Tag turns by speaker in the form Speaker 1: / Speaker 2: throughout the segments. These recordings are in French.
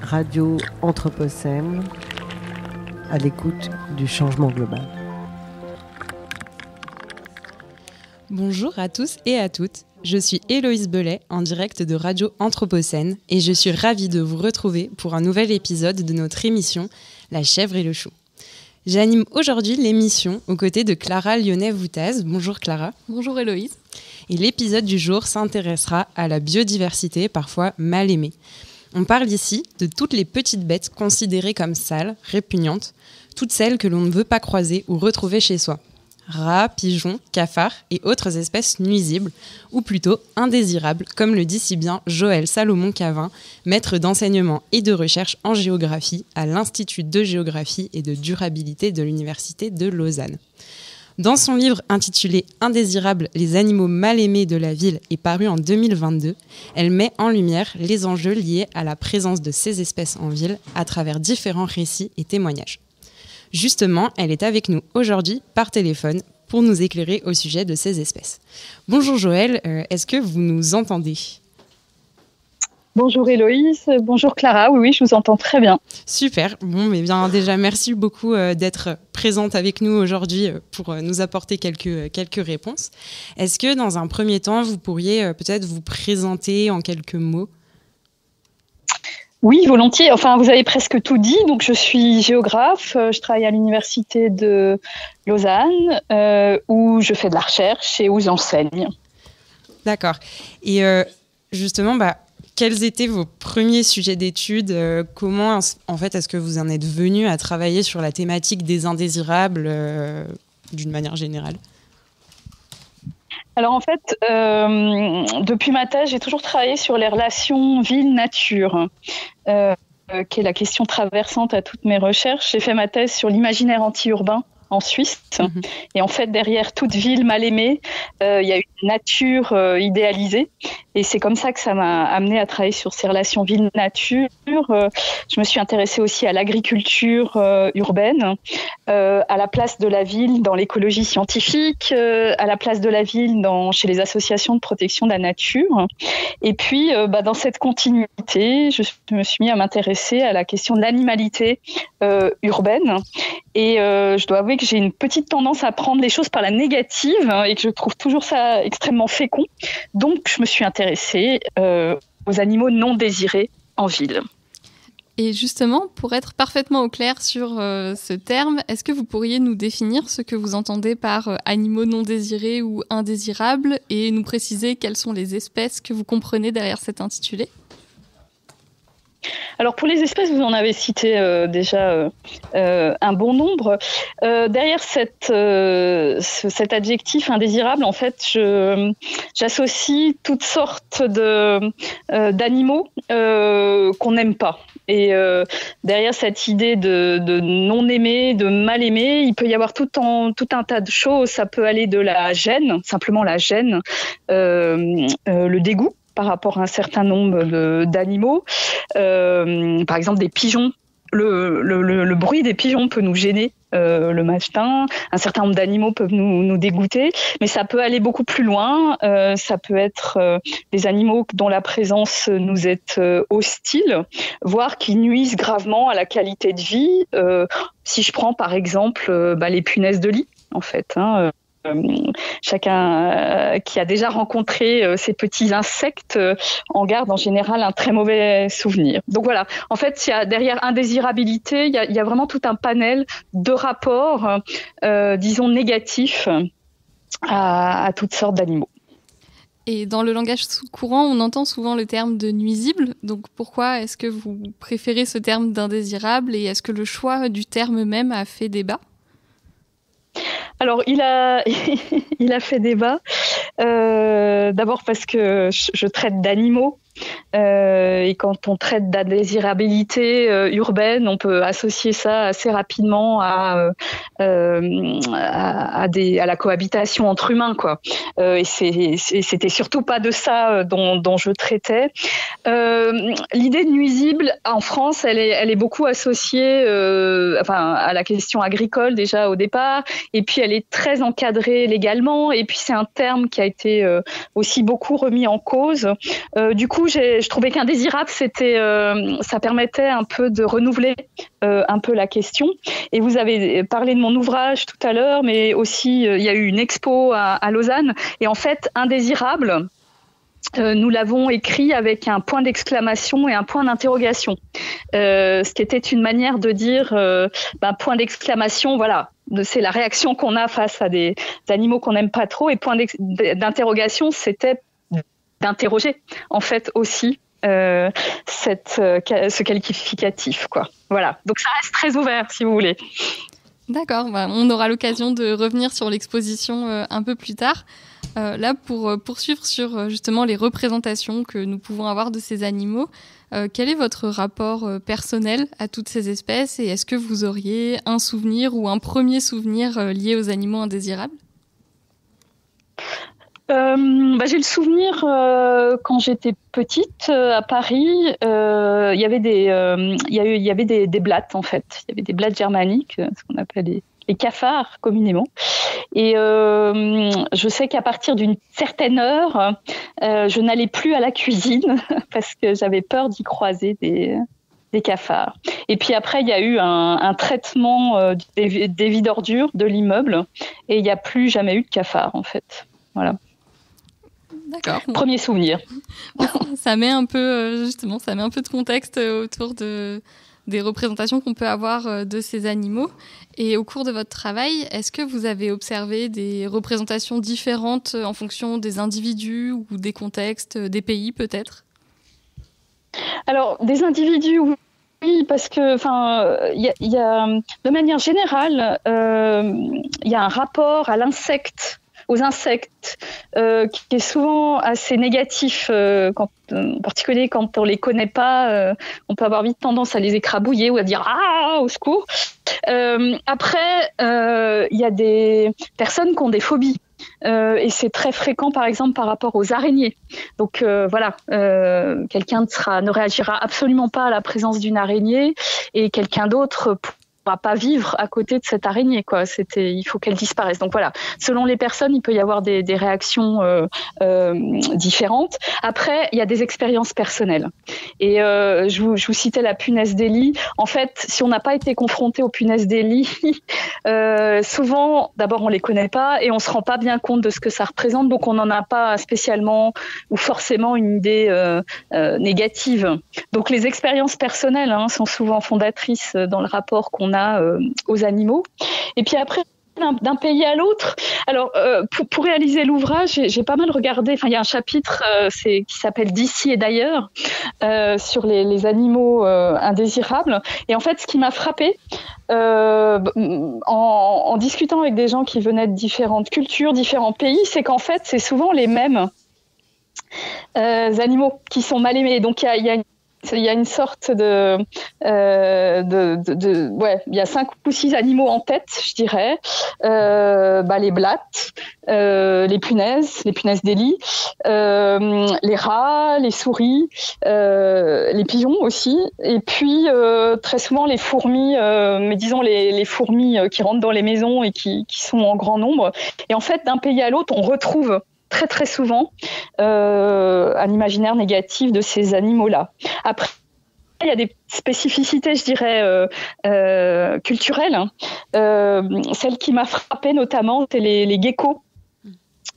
Speaker 1: Radio Anthropocène, à l'écoute du changement global.
Speaker 2: Bonjour à tous et à toutes, je suis Héloïse Belay en direct de Radio Anthropocène et je suis ravie de vous retrouver pour un nouvel épisode de notre émission La chèvre et le chou. J'anime aujourd'hui l'émission aux côtés de Clara Lyonnais-Voutaz. Bonjour Clara.
Speaker 3: Bonjour Héloïse.
Speaker 2: Et l'épisode du jour s'intéressera à la biodiversité, parfois mal aimée. On parle ici de toutes les petites bêtes considérées comme sales, répugnantes, toutes celles que l'on ne veut pas croiser ou retrouver chez soi. Rats, pigeons, cafards et autres espèces nuisibles, ou plutôt indésirables, comme le dit si bien Joël Salomon-Cavin, maître d'enseignement et de recherche en géographie à l'Institut de géographie et de durabilité de l'Université de Lausanne. Dans son livre intitulé « Indésirables, les animaux mal aimés de la ville » et paru en 2022, elle met en lumière les enjeux liés à la présence de ces espèces en ville à travers différents récits et témoignages. Justement, elle est avec nous aujourd'hui par téléphone pour nous éclairer au sujet de ces espèces. Bonjour Joël, est-ce que vous nous entendez ?
Speaker 3: Bonjour Héloïse, bonjour Clara, oui, je vous entends très bien.
Speaker 2: Super, bon, mais bien déjà merci beaucoup d'être présente avec nous aujourd'hui pour nous apporter quelques réponses. Est-ce que dans un premier temps, vous pourriez peut-être vous présenter en quelques mots ?
Speaker 3: Oui, volontiers. Enfin, vous avez presque tout dit. Donc, je suis géographe. Je travaille à l'université de Lausanne, où je fais de la recherche et où j'enseigne.
Speaker 2: D'accord. Et justement, quels étaient vos premiers sujets d'études ? Comment, en fait, est-ce que vous en êtes venu à travailler sur la thématique des indésirables d'une manière générale ?
Speaker 3: Alors en fait, depuis ma thèse, j'ai toujours travaillé sur les relations ville-nature, qui est la question traversante à toutes mes recherches. J'ai fait ma thèse sur l'imaginaire anti-urbain en Suisse. Et en fait, derrière toute ville mal aimée, il y a une nature idéalisée. Et c'est comme ça que ça m'a amenée à travailler sur ces relations ville-nature. Je me suis intéressée aussi à l'agriculture urbaine, à la place de la ville dans l'écologie scientifique, à la place de la ville chez les associations de protection de la nature. Et puis, dans cette continuité, je me suis mis à m'intéresser à la question de l'animalité urbaine. Et je dois avouer que j'ai une petite tendance à prendre les choses par la négative et que je trouve toujours ça extrêmement fécond. Donc, je me suis intéressée aux animaux non désirés en ville.
Speaker 4: Et justement, pour être parfaitement au clair sur ce terme, est-ce que vous pourriez nous définir ce que vous entendez par animaux non désirés ou indésirables et nous préciser quelles sont les espèces que vous comprenez derrière cet intitulé ?
Speaker 3: Alors pour les espèces, vous en avez cité déjà un bon nombre. Derrière cet adjectif indésirable, en fait, j'associe toutes sortes d'animaux qu'on n'aime pas. Et derrière cette idée de non aimer, de mal aimer, il peut y avoir tout un tas de choses. Ça peut aller de la gêne, simplement la gêne, le dégoût par rapport à un certain nombre d'animaux. Par exemple, des pigeons. Le bruit des pigeons peut nous gêner le matin. Un certain nombre d'animaux peuvent nous dégoûter. Mais ça peut aller beaucoup plus loin. Ça peut être des animaux dont la présence nous est hostile, voire qui nuisent gravement à la qualité de vie. Si je prends par exemple les punaises de lit, en fait. Chacun qui a déjà rencontré ces petits insectes en garde en général un très mauvais souvenir. Donc voilà, en fait, derrière indésirabilité, il y a vraiment tout un panel de rapports, disons, négatifs à toutes sortes d'animaux.
Speaker 4: Et dans le langage courant, on entend souvent le terme de nuisible. Donc pourquoi est-ce que vous préférez ce terme d'indésirable et est-ce que le choix du terme même a fait débat ?
Speaker 3: Alors, il a fait débat. D'abord parce que je traite d'animaux. Et quand on traite d'indésirabilité urbaine, on peut associer ça assez rapidement à la cohabitation entre humains, quoi. Et c'était surtout pas de ça dont je traitais. L'idée de nuisible en France, elle est beaucoup associée à la question agricole déjà au départ, et puis elle est très encadrée légalement, et puis c'est un terme qui a été aussi beaucoup remis en cause. Du coup, coup, je trouvais qu'indésirable, ça permettait un peu de renouveler un peu la question. Et vous avez parlé de mon ouvrage tout à l'heure, mais aussi il y a eu une expo à Lausanne. Et en fait, indésirable, nous l'avons écrit avec un point d'exclamation et un point d'interrogation. Ce qui était une manière de dire point d'exclamation, voilà. C'est la réaction qu'on a face à des animaux qu'on n'aime pas trop, et point d'interrogation, c'était d'interroger en fait aussi ce qualificatif, quoi. Voilà, donc ça reste très ouvert si vous voulez.
Speaker 4: D'accord, on aura l'occasion de revenir sur l'exposition un peu plus tard. Là, pour poursuivre sur justement les représentations que nous pouvons avoir de ces animaux, quel est votre rapport personnel à toutes ces espèces, et est-ce que vous auriez un souvenir ou un premier souvenir lié aux animaux indésirables ?
Speaker 3: J'ai le souvenir quand j'étais petite à Paris, il y avait des blattes en fait, il y avait des blattes germaniques, ce qu'on appelle les cafards communément. Et je sais qu'à partir d'une certaine heure, je n'allais plus à la cuisine parce que j'avais peur d'y croiser des cafards. Et puis après, il y a eu un traitement des vies d'ordures de l'immeuble, et il n'y a plus jamais eu de cafards en fait. Voilà.
Speaker 4: D'accord.
Speaker 3: Premier souvenir.
Speaker 4: Ça met un peu de contexte autour des représentations qu'on peut avoir de ces animaux. Et au cours de votre travail, est-ce que vous avez observé des représentations différentes en fonction des individus ou des contextes, des pays peut-être ?
Speaker 3: Alors, des individus, oui, parce que, il y a, de manière générale, il y a un rapport aux insectes, qui est souvent assez négatif, en particulier quand on les connaît pas, on peut avoir vite tendance à les écrabouiller ou à dire ah au secours. Après, il y a des personnes qui ont des phobies. Et c'est très fréquent, par exemple, par rapport aux araignées. Donc quelqu'un ne réagira absolument pas à la présence d'une araignée, et quelqu'un d'autre pourra pas vivre à côté de cette araignée, quoi. Il faut qu'elle disparaisse. Donc voilà, selon les personnes, il peut y avoir des réactions différentes. Après, il y a des expériences personnelles. Et je vous citais la punaise des lits. En fait, si on n'a pas été confronté aux punaises des lits, souvent, d'abord, on les connaît pas et on se rend pas bien compte de ce que ça représente. Donc, on n'en a pas spécialement ou forcément une idée négative. Donc, les expériences personnelles sont souvent fondatrices dans le rapport qu'on a aux animaux. Et puis après, d'un pays à l'autre. Alors, pour réaliser l'ouvrage, j'ai pas mal regardé. Enfin, il y a un chapitre qui s'appelle D'ici et d'ailleurs sur les animaux indésirables. Et en fait, ce qui m'a frappée, en discutant avec des gens qui venaient de différentes cultures, différents pays, c'est qu'en fait, c'est souvent les mêmes animaux qui sont mal aimés. Donc, il y a une sorte il y a 5 ou 6 animaux en tête, je dirais. Les blattes, les punaises des lits, les rats, les souris, les pigeons aussi, et puis très souvent les fourmis, mais disons les fourmis qui rentrent dans les maisons et qui sont en grand nombre. Et en fait, d'un pays à l'autre, on retrouve très très souvent un imaginaire négatif de ces animaux-là. Après, il y a des spécificités, je dirais, culturelles. Celle qui m'a frappée notamment, c'est les geckos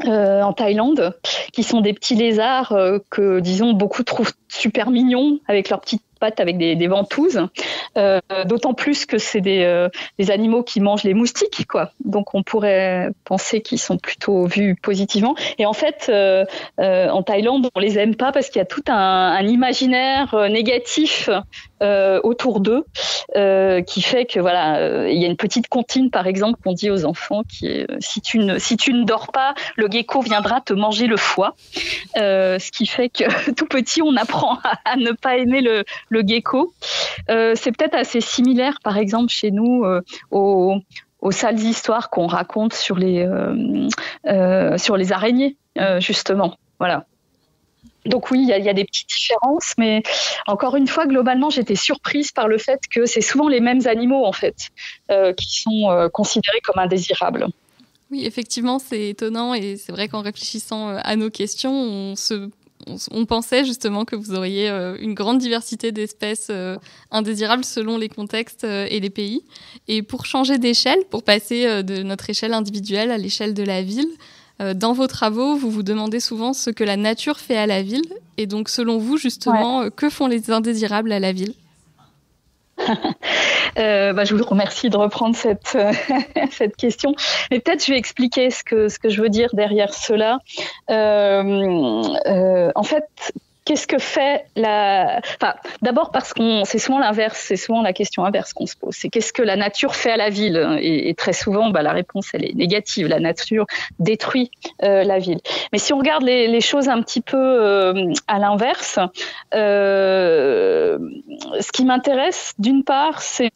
Speaker 3: en Thaïlande, qui sont des petits lézards que, disons, beaucoup trouvent super mignons avec leurs petites pattes avec des ventouses. D'autant plus que c'est des animaux qui mangent les moustiques, quoi. Donc on pourrait penser qu'ils sont plutôt vus positivement. Et en fait, en Thaïlande, on les aime pas parce qu'il y a tout un imaginaire négatif autour d'eux, qui fait que il y a une petite comptine, par exemple, qu'on dit aux enfants, qui est si tu ne dors pas, le gecko viendra te manger le foie. Ce qui fait que tout petit, on apprend à ne pas aimer le gecko. C'est peut-être assez similaire, par exemple, chez nous, aux sales histoires qu'on raconte sur les araignées, justement. Voilà. Donc oui, il y a des petites différences, mais encore une fois, globalement, j'étais surprise par le fait que c'est souvent les mêmes animaux, en fait, qui sont considérés comme indésirables.
Speaker 4: Oui, effectivement, c'est étonnant, et c'est vrai qu'en réfléchissant à nos questions, on se on pensait justement que vous auriez une grande diversité d'espèces indésirables selon les contextes et les pays. Et pour changer d'échelle, pour passer de notre échelle individuelle à l'échelle de la ville, dans vos travaux, vous vous demandez souvent ce que la nature fait à la ville. Et donc, selon vous, justement, que font les indésirables à la ville ?
Speaker 3: Je vous remercie de reprendre cette question. Mais peut-être je vais expliquer ce que je veux dire derrière cela. En fait, qu'est-ce que fait d'abord parce c'est souvent l'inverse, c'est souvent la question inverse qu'on se pose. C'est qu'est-ce que la nature fait à la ville ? Et très souvent, la réponse elle est négative. La nature détruit la ville. Mais si on regarde les choses un petit peu à l'inverse, ce qui m'intéresse d'une part, c'est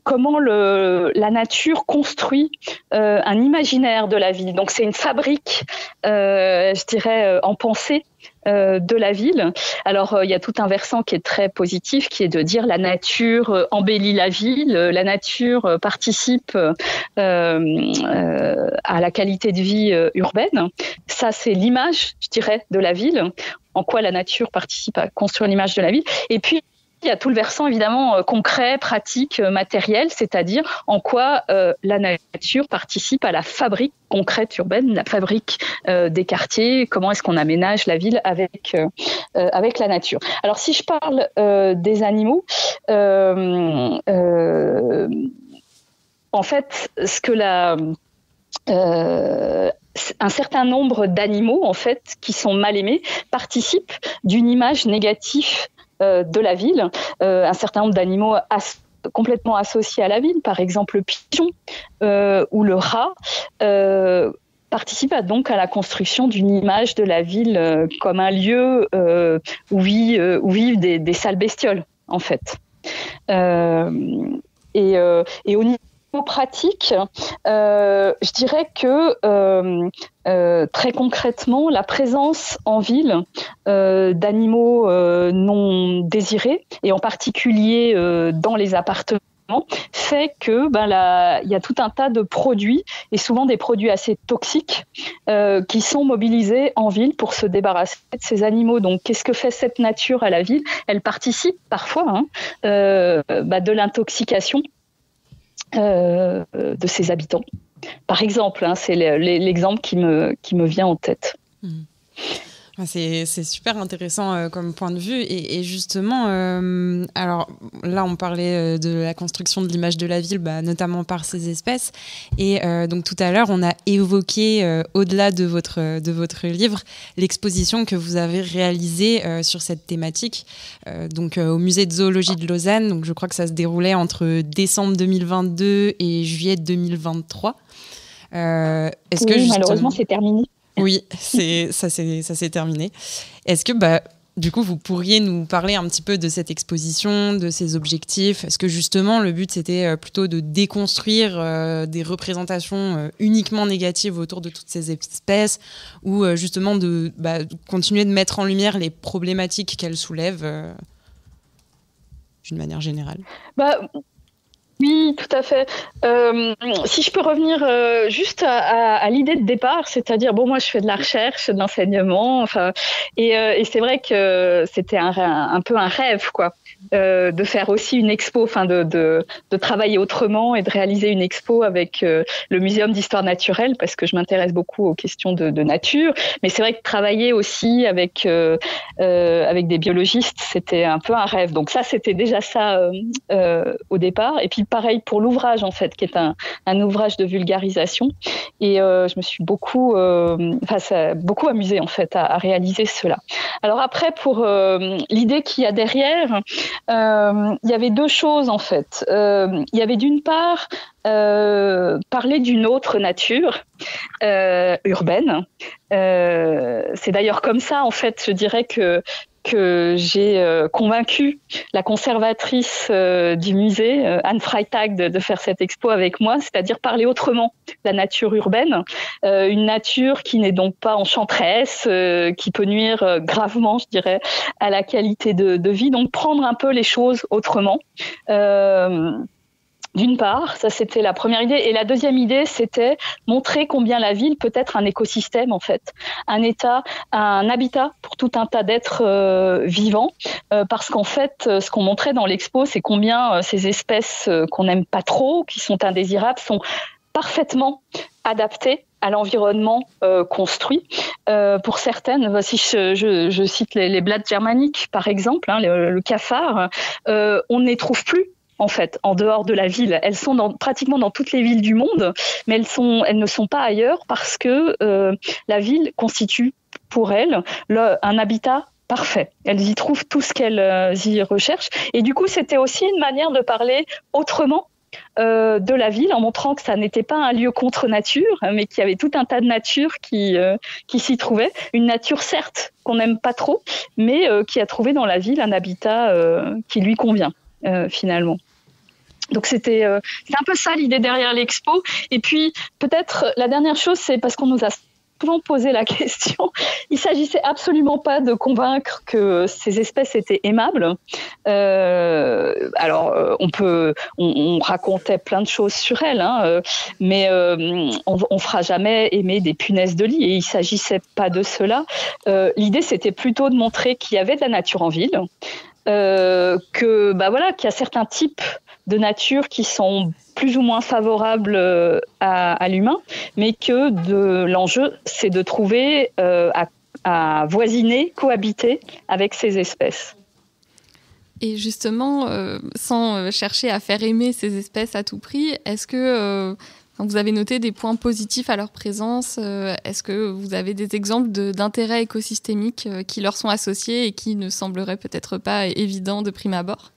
Speaker 3: comment la nature construit un imaginaire de la ville. Donc c'est une fabrique, je dirais, en pensée de la ville. Alors il y a tout un versant qui est très positif, qui est de dire la nature embellit la ville, la nature participe à la qualité de vie urbaine. Ça c'est l'image, je dirais, de la ville. En quoi la nature participe à construire l'image de la ville. Et puis il y a tout le versant évidemment concret, pratique, matériel, c'est-à-dire en quoi la nature participe à la fabrique concrète urbaine, la fabrique des quartiers, comment est-ce qu'on aménage la ville avec la nature. Alors si je parle des animaux, en fait, ce que un certain nombre d'animaux en fait qui sont mal aimés participent d'une image négative de la ville. Un certain nombre d'animaux complètement associés à la ville, par exemple le pigeon ou le rat, participent donc à la construction d'une image de la ville comme un lieu où vivent des sales bestioles, en fait. Et au niveau pratique, je dirais que très concrètement, la présence en ville d'animaux non désirés, et en particulier dans les appartements, fait que il y a tout un tas de produits, et souvent des produits assez toxiques, qui sont mobilisés en ville pour se débarrasser de ces animaux. Donc, qu'est-ce que fait cette nature à la ville ? Elle participe parfois de l'intoxication de ses habitants. Par exemple, c'est l'exemple qui me vient en tête.
Speaker 2: C'est super intéressant comme point de vue et justement, alors là on parlait de la construction de l'image de la ville, notamment par ces espèces et donc tout à l'heure on a évoqué au-delà de votre livre l'exposition que vous avez réalisée sur cette thématique donc au musée de zoologie de Lausanne, donc je crois que ça se déroulait entre décembre 2022 et juillet 2023. Est-ce que
Speaker 3: malheureusement c'est terminé.
Speaker 2: Oui, ça s'est terminé. Est-ce que, du coup, vous pourriez nous parler un petit peu de cette exposition, de ses objectifs ? Est-ce que, justement, le but, c'était plutôt de déconstruire des représentations uniquement négatives autour de toutes ces espèces ou, justement, de continuer de mettre en lumière les problématiques qu'elles soulèvent d'une manière générale ?
Speaker 3: Oui, tout à fait. Si je peux revenir juste à l'idée de départ, c'est-à-dire, moi je fais de la recherche, de l'enseignement, et c'est vrai que c'était un peu un rêve, quoi, de faire aussi une expo, de travailler autrement et de réaliser une expo avec le Muséum d'histoire naturelle, parce que je m'intéresse beaucoup aux questions de nature, mais c'est vrai que travailler aussi avec des biologistes, c'était un peu un rêve. Donc ça, c'était déjà ça au départ. Et puis pareil pour l'ouvrage, en fait, qui est un ouvrage de vulgarisation. Et je me suis beaucoup amusée, en fait, à réaliser cela. Alors après, pour l'idée qu'il y a derrière, il y avait deux choses, en fait. Il y avait d'une part parler d'une autre nature urbaine. C'est d'ailleurs comme ça, en fait, je dirais que j'ai convaincu la conservatrice du musée, Anne Freitag, de faire cette expo avec moi, c'est-à-dire parler autrement de la nature urbaine, une nature qui n'est donc pas enchanteresse, qui peut nuire gravement, je dirais, à la qualité de vie, donc prendre un peu les choses autrement. D'une part, ça c'était la première idée. Et la deuxième idée, c'était montrer combien la ville peut être un écosystème, en fait. Un habitat pour tout un tas d'êtres vivants. Parce qu'en fait, ce qu'on montrait dans l'expo, c'est combien ces espèces qu'on n'aime pas trop, qui sont indésirables, sont parfaitement adaptées à l'environnement construit. Pour certaines, si je cite les blattes germaniques, par exemple, le cafard, on ne les trouve plus en fait, en dehors de la ville. Elles sont pratiquement dans toutes les villes du monde, mais elles ne sont pas ailleurs parce que la ville constitue pour elles un habitat parfait. Elles y trouvent tout ce qu'elles y recherchent. Et du coup, c'était aussi une manière de parler autrement de la ville, en montrant que ça n'était pas un lieu contre nature, mais qu'il y avait tout un tas de nature qui s'y trouvait. Une nature, certes, qu'on n'aime pas trop, mais qui a trouvé dans la ville un habitat qui lui convient, finalement. Donc c'est un peu ça l'idée derrière l'expo. Et puis peut-être la dernière chose, c'est parce qu'on nous a souvent posé la question, il s'agissait absolument pas de convaincre que ces espèces étaient aimables. Alors on racontait plein de choses sur elles, mais on fera jamais aimer des punaises de lit, et il s'agissait pas de cela. L'idée c'était plutôt de montrer qu'il y avait de la nature en ville, qu'il y a certains types de nature qui sont plus ou moins favorables à l'humain, mais que l'enjeu, c'est de trouver à voisiner, cohabiter avec ces espèces.
Speaker 4: Et justement, sans chercher à faire aimer ces espèces à tout prix, est-ce que vous avez noté des points positifs à leur présence? Est-ce que vous avez des exemples d'intérêts écosystémiques qui leur sont associés et qui ne sembleraient peut-être pas évidents de prime abord?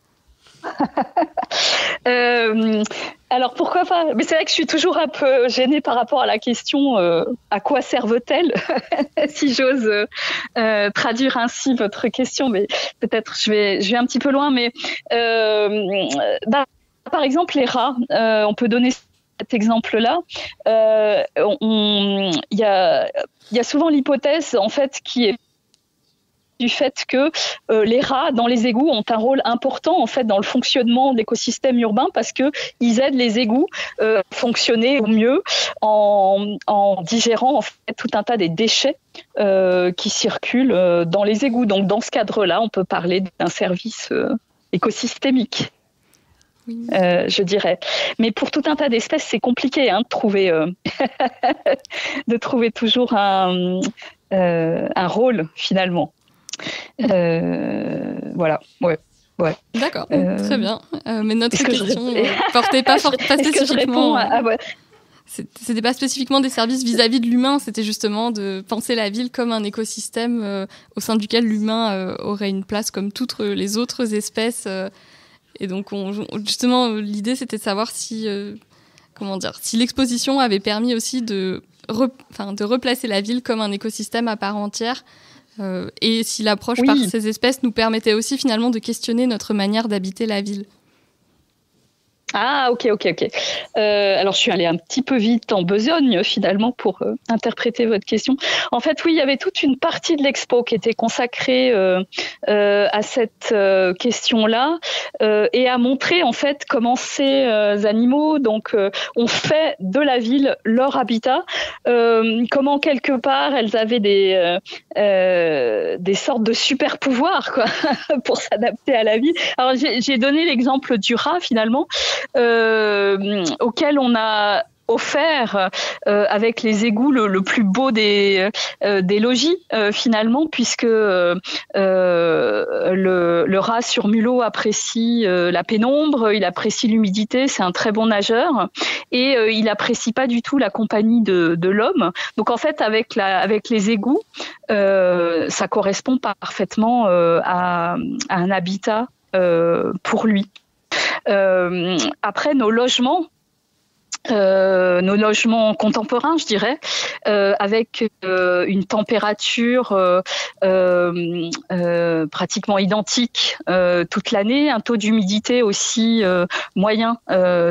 Speaker 3: Alors pourquoi pas? Mais c'est vrai que je suis toujours un peu gênée par rapport à la question à quoi servent-elles? Si j'ose traduire ainsi votre question, mais peut-être je vais un petit peu loin. Mais par exemple les rats, on peut donner cet exemple-là. Il y a souvent l'hypothèse en fait qui est du fait que les rats dans les égouts ont un rôle important en fait dans le fonctionnement de l'écosystème urbain, parce que ils aident les égouts à fonctionner au mieux en digérant en fait tout un tas des déchets qui circulent dans les égouts. Donc dans ce cadre-là, on peut parler d'un service écosystémique. Oui. Je dirais. Mais pour tout un tas d'espèces, c'est compliqué de trouver toujours un rôle finalement. Voilà, ouais.
Speaker 4: D'accord, très bien. Mais notre question portait pas spécifiquement. C'était pas spécifiquement des services vis-à-vis de l'humain, c'était justement de penser la ville comme un écosystème au sein duquel l'humain aurait une place comme toutes les autres espèces. Et donc, justement, l'idée, c'était de savoir si l'exposition avait permis aussi de replacer la ville comme un écosystème à part entière, et si l'approche par ces espèces nous permettait aussi finalement de questionner notre manière d'habiter la ville.
Speaker 3: Ah, ok. Alors, je suis allée un petit peu vite en besogne, finalement, pour interpréter votre question. En fait, oui, il y avait toute une partie de l'expo qui était consacrée à cette question-là et à montrer, en fait, comment ces animaux ont fait de la ville leur habitat, comment, quelque part, elles avaient des sortes de super-pouvoirs, quoi, pour s'adapter à la ville. Alors, j'ai donné l'exemple du rat, finalement, auquel on a offert avec les égouts le plus beau des logis, finalement, puisque le rat sur mulot apprécie la pénombre, il apprécie l'humidité, c'est un très bon nageur, et il apprécie pas du tout la compagnie de l'homme. Donc en fait, avec les égouts, ça correspond parfaitement à un habitat pour lui. Après, nos logements, nos logements contemporains, je dirais, avec une température pratiquement identique toute l'année, un taux d'humidité aussi moyen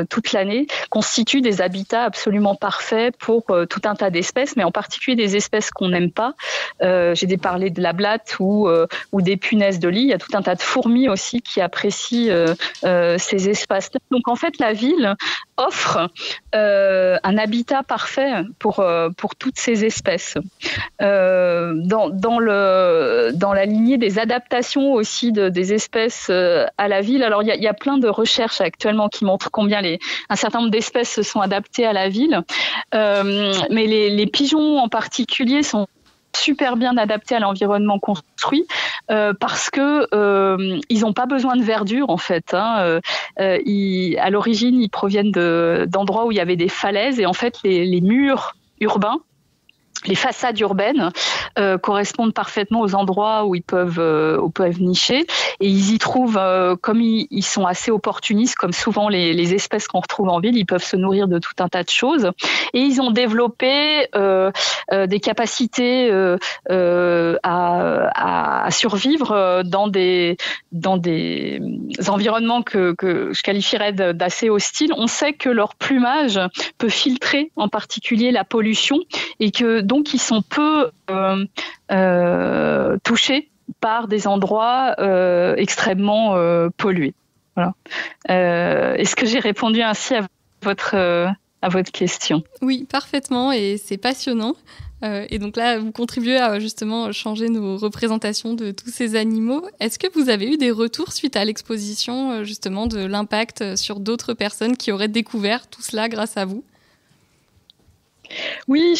Speaker 3: toute l'année, constituent des habitats absolument parfaits pour tout un tas d'espèces, mais en particulier des espèces qu'on n'aime pas. J'ai parlé de la blatte ou des punaises de lit. Il y a tout un tas de fourmis aussi qui apprécient ces espaces. Donc en fait, la ville offre un habitat parfait pour toutes ces espèces. Dans la lignée des adaptations aussi des espèces à la ville, alors il y a plein de recherches actuellement qui montrent combien un certain nombre d'espèces se sont adaptées à la ville, mais les pigeons en particulier sont super bien adaptés à l'environnement construit parce que ils n'ont pas besoin de verdure en fait. À l'origine, ils proviennent d'endroits où il y avait des falaises et en fait les murs urbains, les façades urbaines correspondent parfaitement aux endroits où ils peuvent nicher et ils y trouvent, comme ils sont assez opportunistes, comme souvent les espèces qu'on retrouve en ville, ils peuvent se nourrir de tout un tas de choses et ils ont développé des capacités à survivre dans des environnements que je qualifierais d'assez hostiles. On sait que leur plumage peut filtrer en particulier la pollution et que donc ils sont peu touchés par des endroits extrêmement pollués. Voilà. Est-ce que j'ai répondu ainsi à votre question ?
Speaker 4: Oui, parfaitement, et c'est passionnant. Et donc là, vous contribuez à justement changer nos représentations de tous ces animaux. Est-ce que vous avez eu des retours suite à l'exposition, justement, de l'impact sur d'autres personnes qui auraient découvert tout cela grâce à vous ?
Speaker 3: Oui,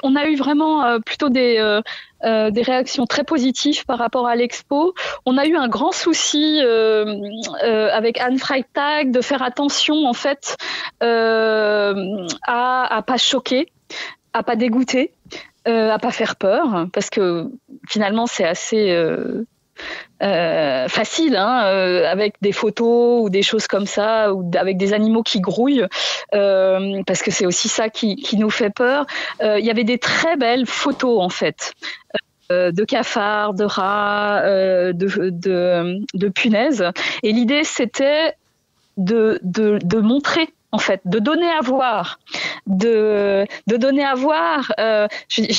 Speaker 3: on a eu vraiment plutôt des réactions très positives par rapport à l'expo. On a eu un grand souci avec Anne Freitag de faire attention en fait à pas choquer, à pas dégoûter, à pas faire peur, parce que finalement c'est assez facile, avec des photos ou des choses comme ça, ou avec des animaux qui grouillent, parce que c'est aussi ça qui nous fait peur. Il y avait des très belles photos en fait. De cafards, de rats, de punaises. Et l'idée, c'était de montrer, en fait, de donner à voir, je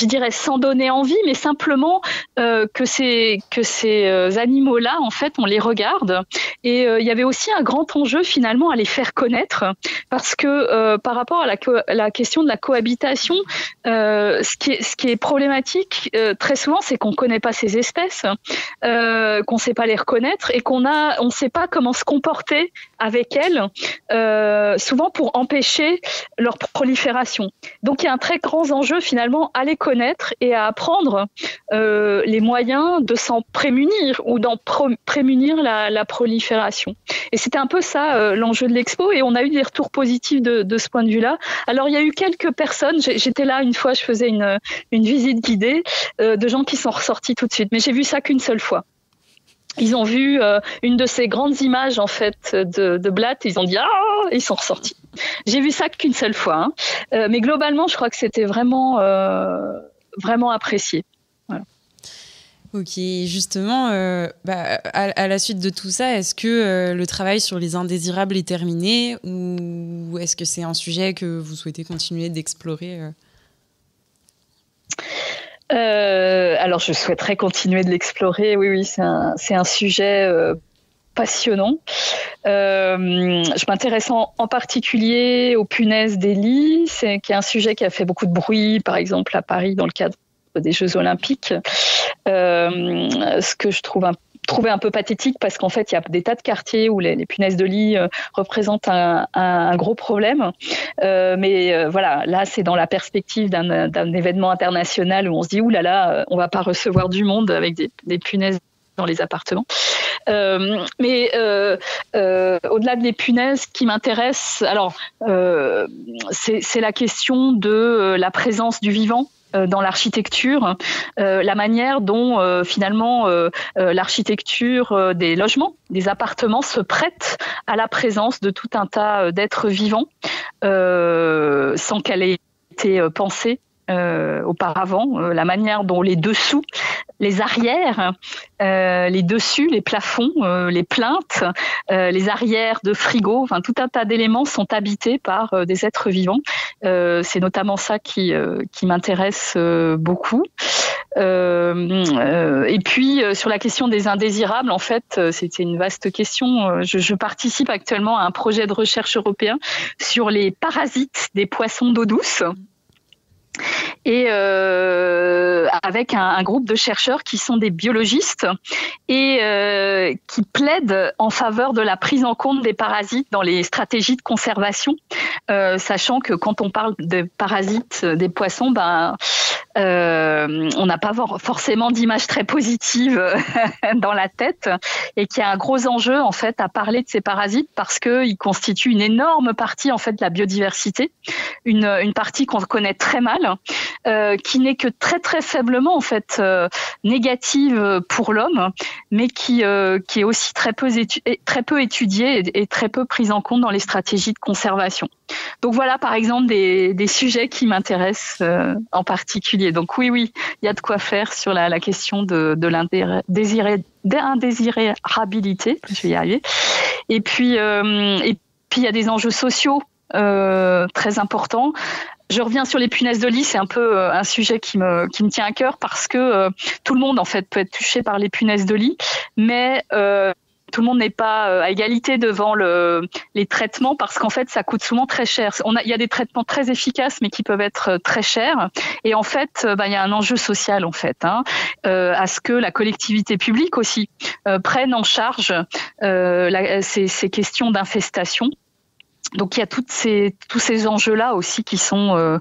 Speaker 3: dirais sans donner envie, mais simplement que ces animaux-là, en fait, on les regarde. Et il y avait aussi un grand enjeu finalement à les faire connaître, parce que par rapport à la question de la cohabitation, ce qui est problématique très souvent, c'est qu'on connaît pas ces espèces, qu'on sait pas les reconnaître et on sait pas comment se comporter avec elles. Souvent pour empêcher leur prolifération. Donc il y a un très grand enjeu finalement à les connaître et à apprendre les moyens de s'en prémunir ou d'en prémunir la prolifération. Et c'était un peu ça l'enjeu de l'expo et on a eu des retours positifs de ce point de vue-là. Alors il y a eu quelques personnes, j'étais là une fois, je faisais une visite guidée de gens qui sont ressortis tout de suite, mais j'ai vu ça qu'une seule fois. Ils ont vu une de ces grandes images en fait de Blatt, ils ont dit et ils sont ressortis. J'ai vu ça qu'une seule fois, mais globalement, je crois que c'était vraiment apprécié. Voilà.
Speaker 2: Ok, justement, à la suite de tout ça, est-ce que le travail sur les indésirables est terminé ou est-ce que c'est un sujet que vous souhaitez continuer d'explorer
Speaker 3: Alors, je souhaiterais continuer de l'explorer. Oui, c'est un sujet passionnant. Je m'intéresse en particulier aux punaises des lits, qui est un sujet qui a fait beaucoup de bruit, par exemple à Paris, dans le cadre des Jeux Olympiques. Ce que je trouvais un peu pathétique parce qu'en fait, il y a des tas de quartiers où les punaises de lit représentent un gros problème. Mais voilà, là, c'est dans la perspective d'un événement international où on se dit, oulala, on va pas recevoir du monde avec des punaises dans les appartements. Mais au-delà des punaises, qui m'intéresse, alors c'est la question de la présence du vivant dans l'architecture, la manière dont finalement l'architecture des logements, des appartements se prête à la présence de tout un tas d'êtres vivants sans qu'elle ait été pensée auparavant, la manière dont les dessous, les arrières, les dessus, les plafonds, les plinthes, les arrières de frigo, enfin tout un tas d'éléments sont habités par des êtres vivants. C'est notamment ça qui m'intéresse beaucoup. Et puis sur la question des indésirables, en fait, c'était une vaste question. Je participe actuellement à un projet de recherche européen sur les parasites des poissons d'eau douce. Et avec un groupe de chercheurs qui sont des biologistes et qui plaident en faveur de la prise en compte des parasites dans les stratégies de conservation, sachant que quand on parle de parasites des poissons, on n'a pas forcément d'image très positive dans la tête, et qu'il y a un gros enjeu en fait à parler de ces parasites parce qu'ils constituent une énorme partie en fait de la biodiversité, une partie qu'on connaît très mal, qui n'est que très très faiblement en fait négative pour l'homme, mais qui est aussi très peu étudiée et très peu prise en compte dans les stratégies de conservation. Donc voilà par exemple des sujets qui m'intéressent en particulier. Donc oui, il y a de quoi faire sur la question de l'indésirabilité, je vais y arriver. Et puis il y a des enjeux sociaux très importants. Je reviens sur les punaises de lit, c'est un peu un sujet qui me tient à cœur parce que tout le monde en fait peut être touché par les punaises de lit, mais tout le monde n'est pas à égalité devant les traitements parce qu'en fait ça coûte souvent très cher. Il y a des traitements très efficaces mais qui peuvent être très chers, et en fait il y a un enjeu social en fait à ce que la collectivité publique aussi prenne en charge ces questions d'infestation. Donc il y a tous ces enjeux-là aussi qui sont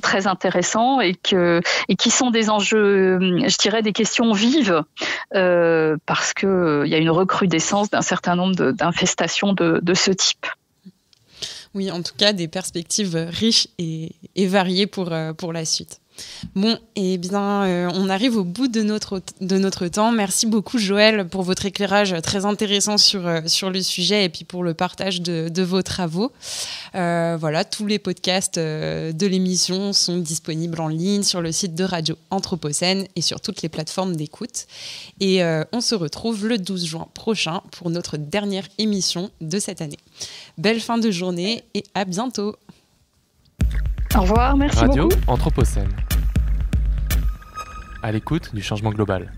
Speaker 3: très intéressants et qui sont des enjeux, je dirais, des questions vives parce que il y a une recrudescence d'un certain nombre d'infestations de ce type.
Speaker 2: Oui, en tout cas, des perspectives riches et variées pour la suite. Bon, eh bien, on arrive au bout de notre temps. Merci beaucoup, Joëlle, pour votre éclairage très intéressant sur le sujet et puis pour le partage de vos travaux. Voilà, tous les podcasts de l'émission sont disponibles en ligne sur le site de Radio Anthropocène et sur toutes les plateformes d'écoute. Et on se retrouve le 12 juin prochain pour notre dernière émission de cette année. Belle fin de journée et à bientôt.
Speaker 3: Au revoir, merci
Speaker 5: Radio
Speaker 3: beaucoup.
Speaker 5: Anthropocène. À l'écoute du changement global.